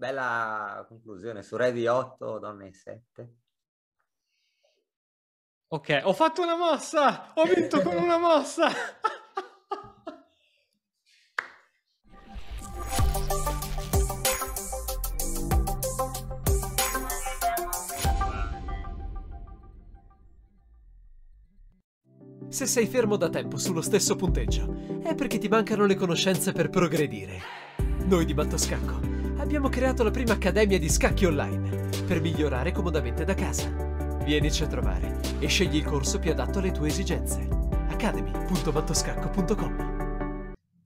bella conclusione. Su re di 8, donne in 7. Ok, ho fatto una mossa! Ho vinto con una mossa! Se sei fermo da tempo sullo stesso punteggio, è perché ti mancano le conoscenze per progredire. Noi di Mattoscacco abbiamo creato la prima accademia di scacchi online per migliorare comodamente da casa. Vienici a trovare e scegli il corso più adatto alle tue esigenze. academy.mattoscacco.com.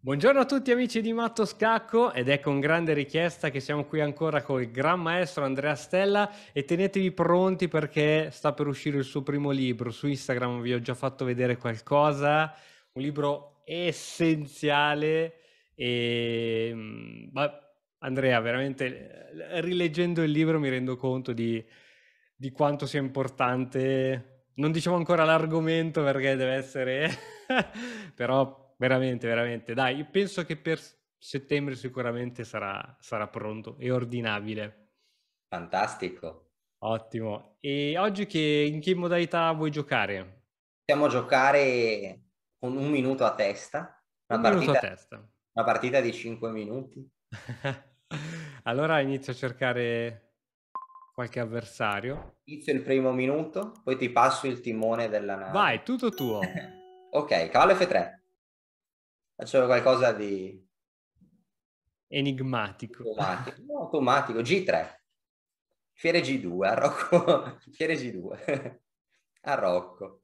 Buongiorno a tutti amici di Matto Scacco ed è con grande richiesta che siamo qui ancora con il gran maestro Andrea Stella e tenetevi pronti perché sta per uscire il suo primo libro. Su Instagram vi ho già fatto vedere qualcosa, un libro essenziale Andrea, veramente rileggendo il libro mi rendo conto di quanto sia importante. Non diciamo ancora l'argomento perché deve essere però veramente, veramente. Dai, io penso che per settembre sicuramente sarà pronto e ordinabile. Fantastico. Ottimo. E oggi in che modalità vuoi giocare? Possiamo giocare con un minuto a testa, Un minuto a testa. una partita di 5 minuti. Allora inizio a cercare qualche avversario. Inizio il primo minuto, poi ti passo il timone della nave. Vai, tutto tuo. Ok, cavallo F3. Faccio qualcosa di Enigmatico. automatico. No, automatico. G3. Fiere G2, arrocco. Fiere G2. Arrocco.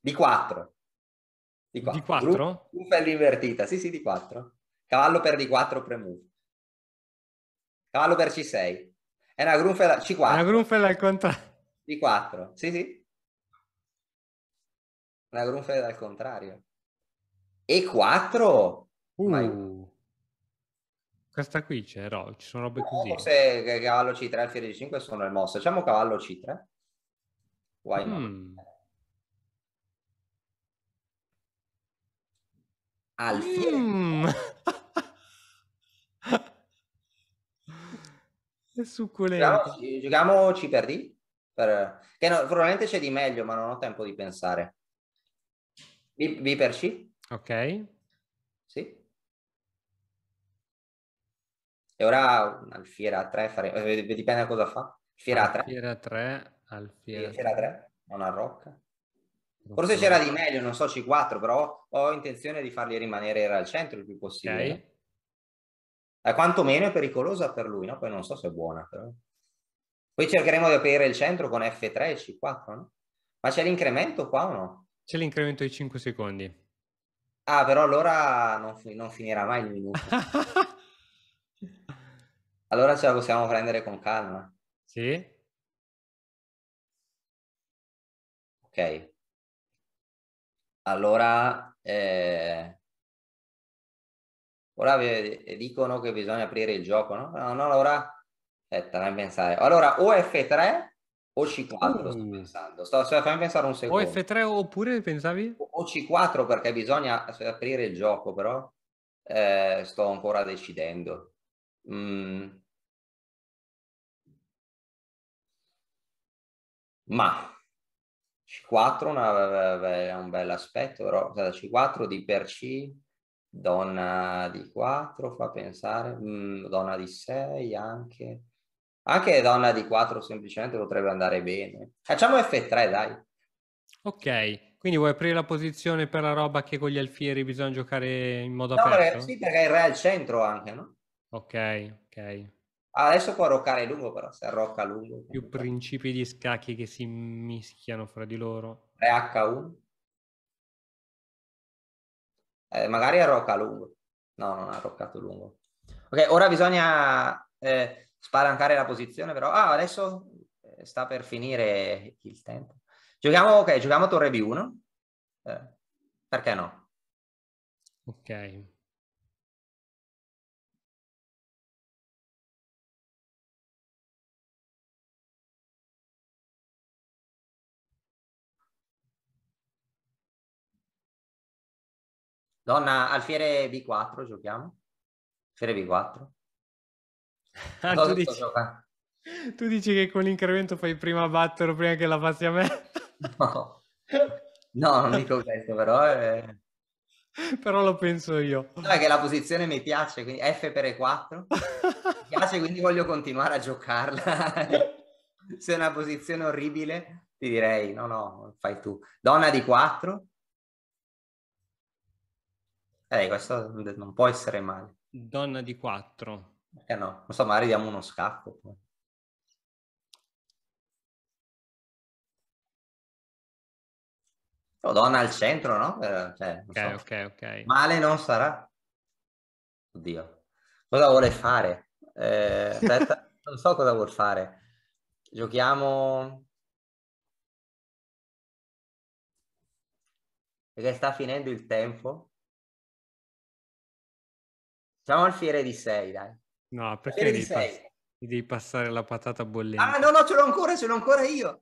D4. Di D4. 4? Gruffa all'invertita. Sì, sì, D4. Cavallo per D4 premove. Cavallo per C6. È una grunfela È una C4. grunfella al contrario. D4. Sì, sì. Una grunfela al contrario. E4. Ma Questa qui ci sono robe no, così. forse cavallo C3 alfiere G5 sono le mosse. Facciamo cavallo C3. Why not? Mm. Alfiere. Mm. È succulento. Giochiamo C per D? Che probabilmente c'è di meglio, ma non ho tempo di pensare. B per C? Ok. Sì. E ora alfiere A3 dipende da cosa fa. Alfiere A3? Alfiere a 3, Sì, alfiere a alfiere 3. A3, non arrocca. Forse c'era Rocca. di meglio, non so, C4, però ho intenzione di farli rimanere al centro il più possibile, no? Ok. Quantomeno è pericolosa per lui, no? Poi non so se è buona, però. Poi cercheremo di aprire il centro con F3 e C4, no? Ma c'è l'incremento qua o no? C'è l'incremento di 5 secondi. Ah, però allora non finirà mai il minuto. Allora ce la possiamo prendere con calma. Sì? Ok. Allora, ora dicono che bisogna aprire il gioco, no? No, no, allora, aspetta, fammi pensare. Allora, o F3 o C4 sto pensando. Fammi pensare un O secondo. F3 oppure pensavi? O C4 perché bisogna aprire il gioco, però sto ancora decidendo. Mm, ma C4 è un bel aspetto, però C4 D per C, donna D4 fa pensare, donna D6 anche. Anche donna D4 semplicemente potrebbe andare bene. Facciamo F3, dai. Ok, quindi vuoi aprire la posizione per la roba che con gli alfieri bisogna giocare in modo No, aperto? sì, perché il re è al centro anche, no? Ok, ok. Adesso può arroccare lungo, però se arrocca lungo Più comunque. principi di scacchi che si mischiano fra di loro. Re H1. Magari arrocca lungo. No, non ha arroccato lungo. Ok, ora bisogna spalancare la posizione, però. Ah, adesso sta per finire il tempo. Giochiamo, ok, giochiamo torre B1. Perché no? Ok. Donna, alfiere B4 giochiamo. Alfiere B4. Ah, Cosa sto giocando? tu dici che con l'incremento fai prima battere prima che la passi a me? No, no, non dico questo, però Però lo penso io. no, è che la posizione mi piace, quindi F per E4. Mi piace, quindi voglio continuare a giocarla. Se è una posizione orribile, ti direi, no, no, fai tu. Donna di 4. Questo non può essere male. Donna di 4. Perché no? Non so, magari diamo uno scacco. Poi. O donna al centro, no? Cioè, non so. Ok. Male non sarà. Oddio. Cosa vuole fare? Aspetta, non so cosa vuol fare. Giochiamo... Perché sta finendo il tempo. Facciamo alfiere di 6, dai. No, perché Alfiere di 6. devi passare la patata bollente? Ah, no, ce l'ho ancora io. Ce l'ho ancora io.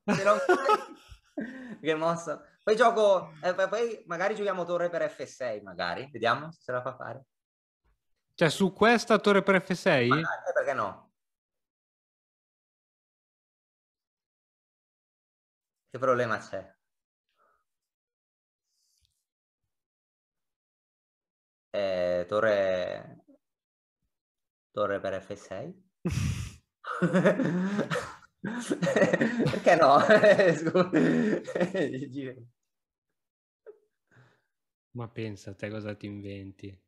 Che mossa. Poi gioco... poi magari giochiamo torre per F6, magari. Vediamo se ce la fa fare. Cioè, su questa torre per F6? Magari, perché no? Che problema c'è? Torre per F6? Perché no? Ma pensa a te cosa ti inventi.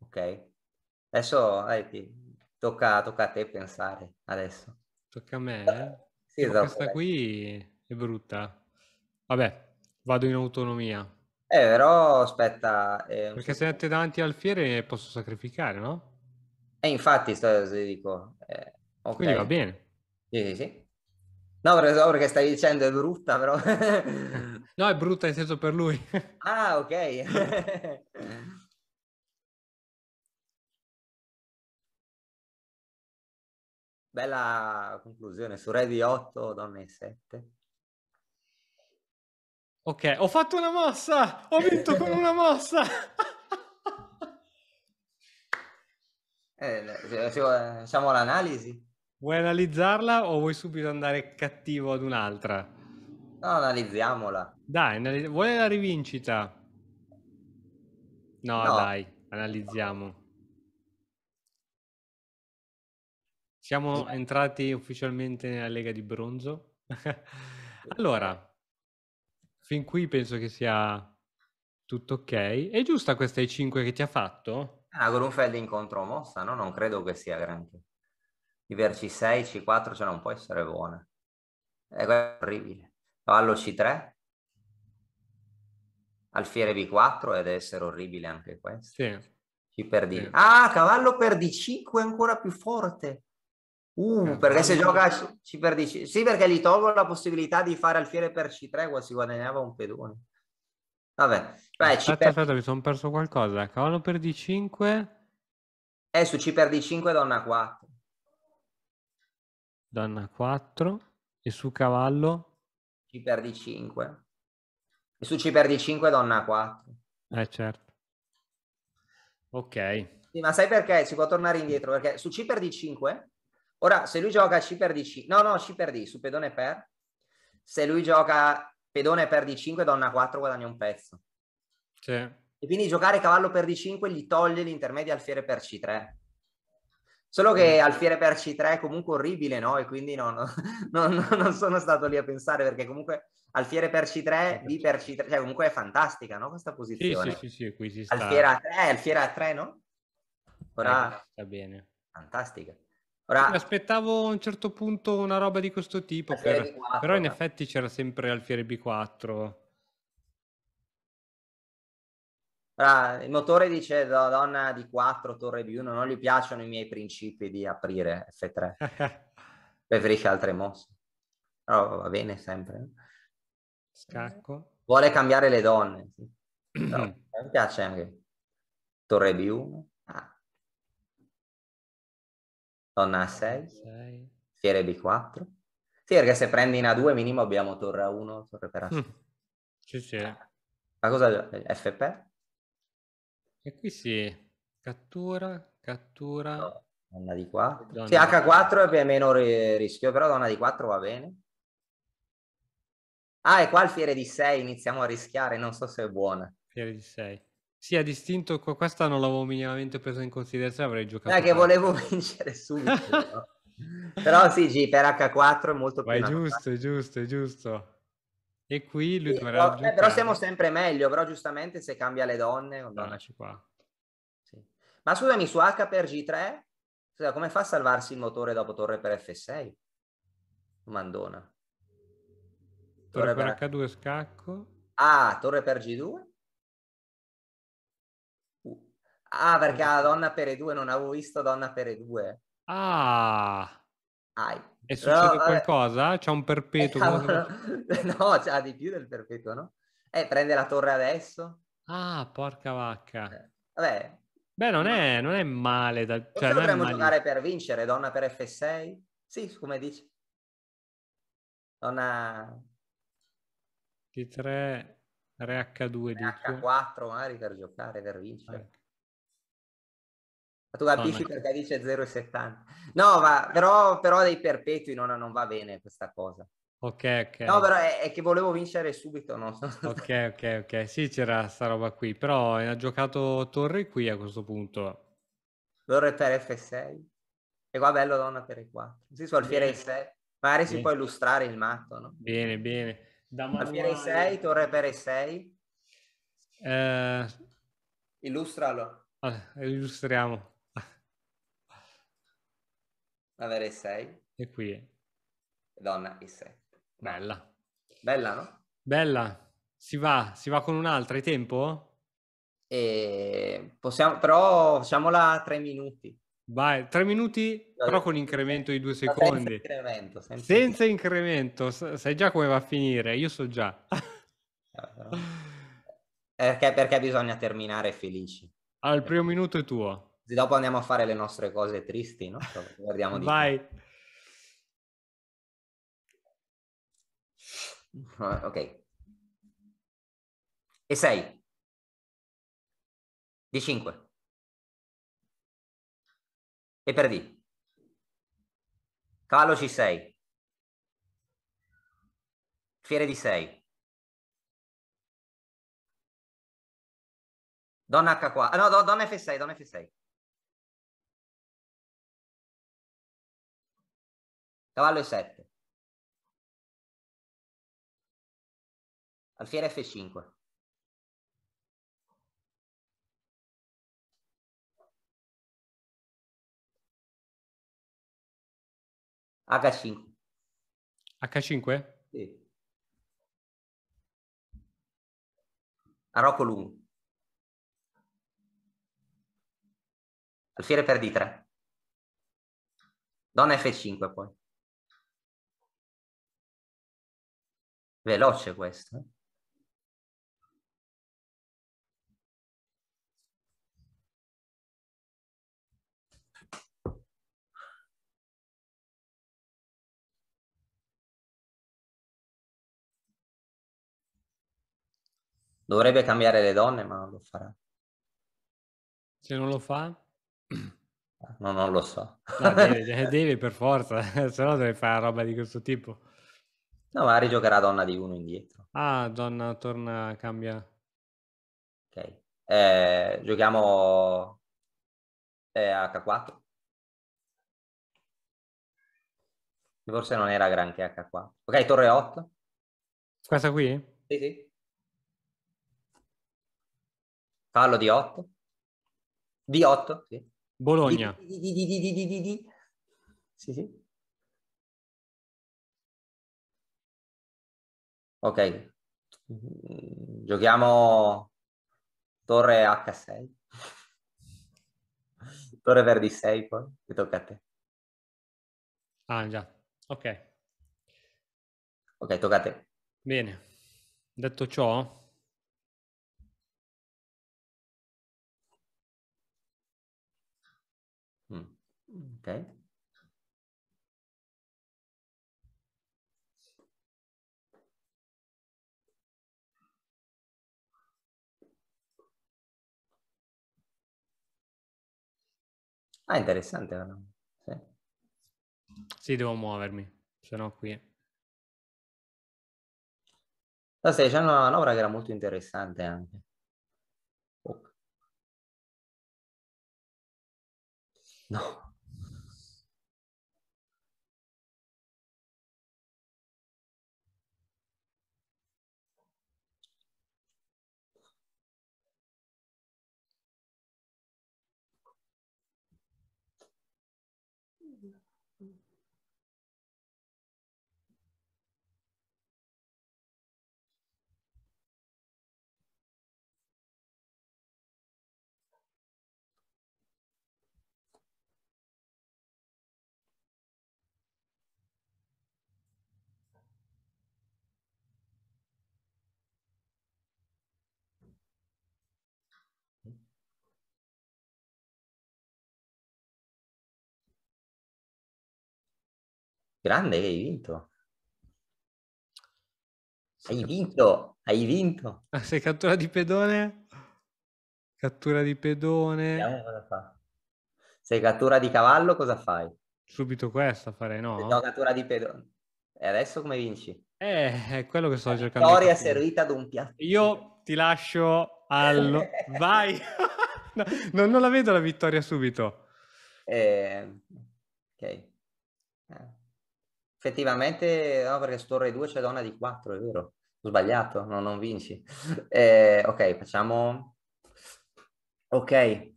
Ok. Adesso tocca a te pensare adesso. Tocca a me, eh? Sì, Ma esatto. questa qui è brutta. Vabbè, vado in autonomia. Però aspetta. Perché se mette davanti al alfiere posso sacrificare, no? Infatti, dico. Quindi va Ok. bene. Sì. No, perché stai dicendo è brutta, però. No, è brutta nel senso per lui. Ah, ok. Bella conclusione. Su re di 8, donne 7. Ok, ho fatto una mossa! Ho vinto con una mossa! Facciamo l'analisi? Vuoi analizzarla o vuoi subito andare cattivo ad un'altra? No, analizziamola. Dai, vuoi la rivincita? No, No. dai, analizziamo. Siamo entrati ufficialmente nella Lega di Bronzo. Allora, fin qui penso che sia tutto ok. È giusta questa I5 che ti ha fatto? È una Grunfeld in contromossa, no? Non credo che sia granché. I verci 6, C4, cioè non può essere buona. Questo è orribile. Cavallo C3. Alfiere B4 ed essere orribile anche questo. Sì. C per D. Sì. Ah, cavallo per D5 è ancora più forte. Perché se gioca C per D5. Sì, perché gli tolgo la possibilità di fare alfiere per C3 quando si guadagnava un pedone. Vabbè. Aspetta, mi sono perso qualcosa. Cavallo per D5. Su C per D5 donna 4. Donna 4. E su cavallo? C per D5. E su C per D5 donna 4. Certo. Ok. Sì, ma sai perché? Si può tornare indietro, perché su C per D5, ora se lui gioca C per D5, no, C per D, su pedone per, se lui gioca pedone per D5, donna 4 guadagna un pezzo. Sì. E quindi giocare cavallo per D5 gli toglie l'intermedio alfiere per C3. Solo che alfiere per C3 è comunque orribile, no? E quindi non sono stato lì a pensare, perché comunque alfiere per C3, D per C3, cioè comunque è fantastica, no? Questa posizione. Sì, qui si sta... Alfiere a 3, no? Ora... sta bene. Fantastica. Ora... Mi aspettavo a un certo punto una roba di questo tipo, però in effetti c'era sempre alfiere B4. Ora, il motore dice donna di 4, torre B1, non gli piacciono i miei principi di aprire F3. Preferisce altre mosse. Però va bene sempre. Scacco. Vuole cambiare le donne. Sì. Però, mi piace anche torre B1. Donna A6. Fiere B4. Sì, perché se prendi in A2 minimo abbiamo torre A1, torre per A6. Sì. Ma cosa? FP? E qui sì. Cattura, cattura. No, donna di 4. Sì, Donna di H4 è più o meno rischio, però donna di 4 va bene. Ah, e qua alfiere di 6 iniziamo a rischiare, non so se è buona. fiere di 6. Sì, a distinto, questa non l'avevo minimamente presa in considerazione, avrei Non è giocato che pari. volevo vincere subito, no? Però sì, G per H4 è molto Ma più è una cosa. giusto, è giusto, è giusto. E qui lui Sì, dovrà però siamo giocare. sempre meglio, però giustamente se cambia le donne, o donna Ecco qua. sì. Ma scusami, su H per G3, scusa, come fa a salvarsi il motore dopo torre per F6? Mandona. Torre Torre per per H2 scacco. Ah, torre per G2? Ah, perché la donna per E2 non avevo visto donna per E2. Ah! Ai. E No, succede vabbè. qualcosa? C'è un perpetuo? Cavolo. No, c'ha di più del perfetto, no? Prende la torre adesso. Ah, porca vacca. Vabbè, Beh, non no. è, non è male, cioè Forse non è potremmo giocare malissimo. per vincere, donna per F6. Sì, come dici. Donna T3, re H2 dice. H4 magari per giocare, per vincere. Ecco. Ma tu Donna capisci che... perché dice 0,70? No, però dei perpetui non va bene questa cosa. Ok, ok. No, però è che volevo vincere subito, no? Ok, ok, ok. Sì, c'era sta roba qui, però ha giocato torre qui a questo punto. Torre per F6. E qua bello donna per E4. Sì, su alfiere Bene, E6. Magari si può bene, illustrare il matto, no? bene, bene. Da Alfiere E6, manuale. torre per E6. Eh, Illustralo. illustriamo. Avere E6. E qui è. Donna E7. Bella. Matto. Bella, no? Bella. Si va con un'altra, hai tempo? E possiamo, però facciamola a 3 minuti. Vai, 3 minuti, però con incremento di 2 secondi. Senza incremento. Senza incremento. Senza incremento, sai già come va a finire, io so già. Però- perché bisogna terminare felici. Allora, il primo minuto è tuo. Così dopo andiamo a fare le nostre cose tristi, no? Guardiamo di Vai. Ok. E 6. Di 5. E per D. Cavallo C6. Fiere di 6. Donna H4. Ah, no, donna F6, donna F6. Cavallo E7. Alfiere F5. H5. H5? Sì. Arrocco lungo. Alfiere per D3. Donna F5 poi. Veloce questo. Dovrebbe cambiare le donne, ma non lo farà. Se non lo fa? No, non lo so. No, deve per forza, se no deve fare roba di questo tipo. No, magari giocherà donna di 1 indietro. Ah, donna, torna, cambia. Ok. Giochiamo H4. Forse non era granché H4. Ok, torre 8. Questa qui? Sì, sì. Cavallo di 8. Di 8, sì. Bologna. Di. Sì, sì. Ok. Giochiamo torre H6. Torre per D6 poi. Ti tocca a te. Ah, già. Ok, Ok, tocca a te. bene. Detto ciò, Ok. Ah, interessante, però. Sì. Sì, devo muovermi, se no qui. Stai dicendo una manovra che era molto interessante anche. Oh. No. Grande che hai vinto. Hai vinto, hai vinto. Ah, sei cattura di pedone? Cattura di pedone. Vediamo cosa fa. Sei cattura di cavallo, cosa fai? Subito questa farei, No, no? cattura di pedone. E adesso come vinci? È quello che sto La cercando di vittoria è capire. servita ad un piatto. Io ti lascio al... Vai! No, non la vedo la vittoria subito. Ok. Effettivamente, no, perché su torre 2 c'è donna di 4, è vero. Ho sbagliato, no, non vinci. Ok, facciamo... Ok,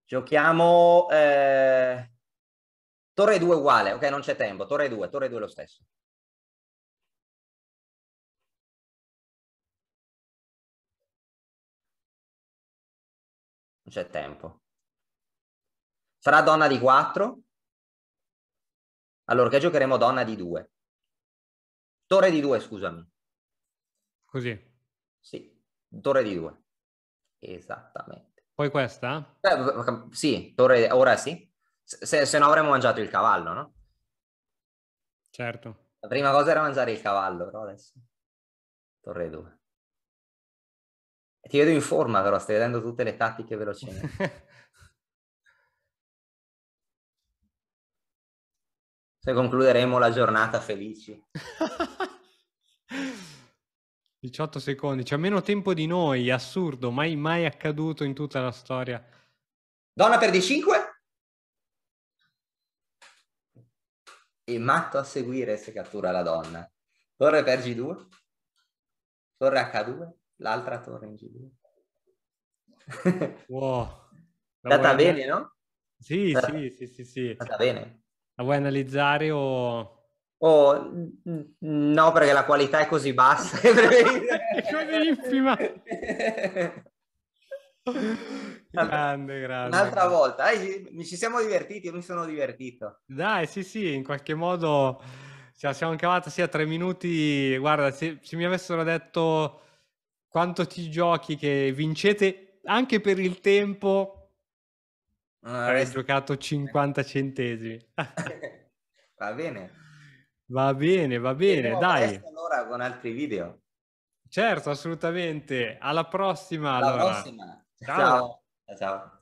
giochiamo... Torre 2 uguale, ok, non c'è tempo. Torre 2 lo stesso. Non c'è tempo. Sarà donna di 4. Allora, che giocheremo donna di 2. Torre di 2, scusami. Così. Sì, torre di 2. Esattamente. Poi questa? Sì, torre... ora sì. Se no avremmo mangiato il cavallo, no? Certo. La prima cosa era mangiare il cavallo, però adesso... Torre 2. Ti vedo in forma, però stai vedendo tutte le tattiche velocemente. Se concluderemo la giornata felici. 18 secondi, c'è meno tempo di noi, assurdo, mai accaduto in tutta la storia. Donna per D5. E matto a seguire se cattura la donna. Torre per G2. Torre H2. L'altra torre in G2. Wow. È andata bene, no? Sì. È andata bene. La vuoi analizzare o... Oh, no, perché la qualità è così bassa. È così infima. Grande. Un'altra volta. Ci siamo divertiti, io mi sono divertito. Dai, sì, in qualche modo ce la siamo cavata sia 3 minuti. Guarda, se mi avessero detto quanto ti giochi che vincete anche per il tempo, avrei giocato 50 centesimi. Va bene. Va bene, Vedremo dai. presto allora con altri video. Certo, assolutamente. Alla prossima, Alla allora. prossima. Ciao. Ciao. Ciao.